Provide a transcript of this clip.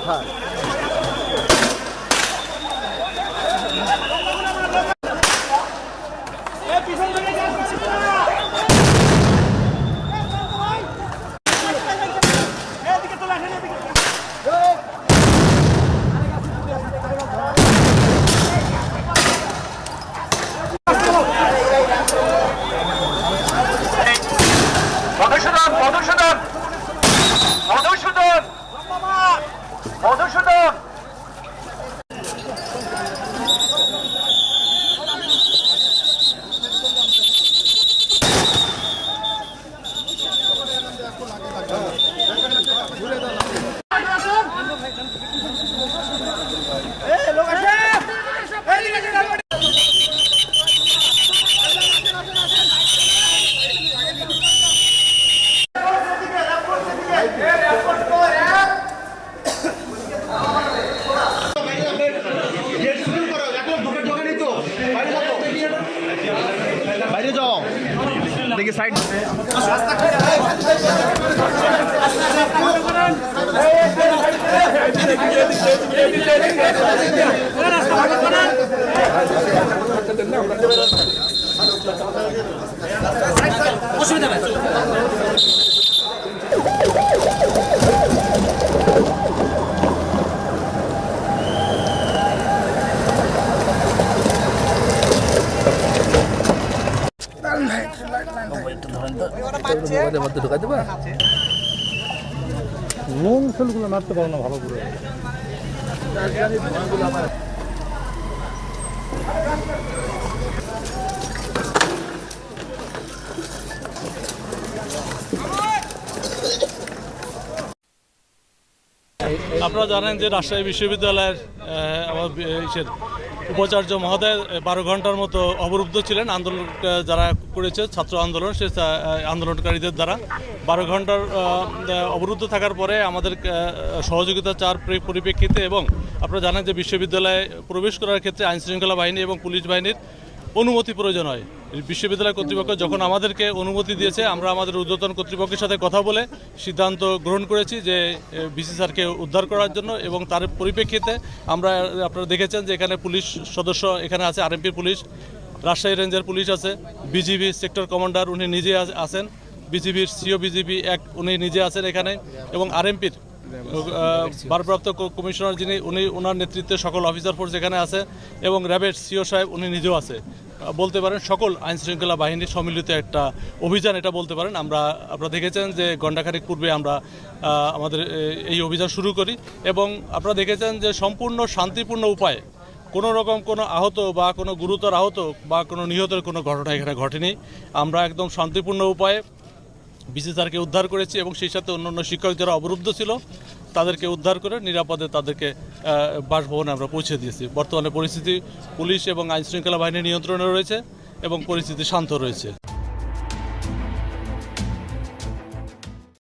কোথায়? মধুসূদন মধুসূদন মধুসূদন মধুসূদন বাইরে যাও দেখি সাইড অসুবিধা নাই। ঢুকাই দেবা লোন সেলগুলো মারতে পারো না ভালো করে। আপনারা জানেন যে রাজশাহী বিশ্ববিদ্যালয়ের উপাচার্য মহোদয় 12 ঘন্টার মতো অবরুদ্ধ ছিলেন আন্দোলন যারা করেছে ছাত্র আন্দোলন সে আন্দোলনকারীদের দ্বারা 12 ঘন্টার অবরুদ্ধ থাকার পরে আমাদের সহযোগিতা চার পরিপ্রেক্ষিতে এবং আপনারা জানেন যে বিশ্ববিদ্যালয়ে প্রবেশ করার ক্ষেত্রে আইনশৃঙ্খলা বাহিনী এবং পুলিশ বাহিনীর অনুমতি প্রয়োজন হয়। বিশ্ববিদ্যালয় কর্তৃপক্ষ যখন আমাদেরকে অনুমতি দিয়েছে আমরা আমাদের ঊর্ধ্বতন কর্তৃপক্ষের সাথে কথা বলে সিদ্ধান্ত গ্রহণ করেছি যে ভিসি স্যারকে উদ্ধার করার জন্য এবং তার পরিপ্রেক্ষিতে আমরা আপনারা দেখেছেন যে এখানে পুলিশ সদস্য এখানে আছে, আরএমপির পুলিশ, রাজশাহী রেঞ্জের পুলিশ আছে, বিজিবি সেক্টর কমান্ডার উনি নিজে আছেন, বিজিবির সিও বিজিবি উনি নিজে আছেন এখানে এবং আরএমপির ভারপ্রাপ্ত কমিশনার যিনি ওনার নেতৃত্বে সকল অফিসার ফোর্স এখানে আছে এবং র্যাবের সিও সাহেব উনি নিজেও আছে। বলতে পারেন সকল আইনশৃঙ্খলা বাহিনীর সম্মিলিত একটা অভিযান এটা বলতে পারেন। আপনারা দেখেছেন যে ঘণ্টাখানেক পূর্বে আমরা আমাদের এই অভিযান শুরু করি এবং আপনারা দেখেছেন যে সম্পূর্ণ শান্তিপূর্ণ উপায়ে কোনো রকম কোনো আহত বা কোনো গুরুতর আহত বা কোনো নিহতের কোনো ঘটনা এখানে ঘটেনি। আমরা একদম শান্তিপূর্ণ উপায়ে ভিসি স্যারকে উদ্ধার করেছি এবং সেই সাথে অন্যান্য শিক্ষক যারা অবরুদ্ধ ছিল তাদেরকে উদ্ধার করে নিরাপদে তাদেরকে বাসভবনে আমরা পৌঁছে দিয়েছি। বর্তমানে পরিস্থিতি পুলিশ এবং আইনশৃঙ্খলা বাহিনীর নিয়ন্ত্রণে রয়েছে এবং পরিস্থিতি শান্ত রয়েছে।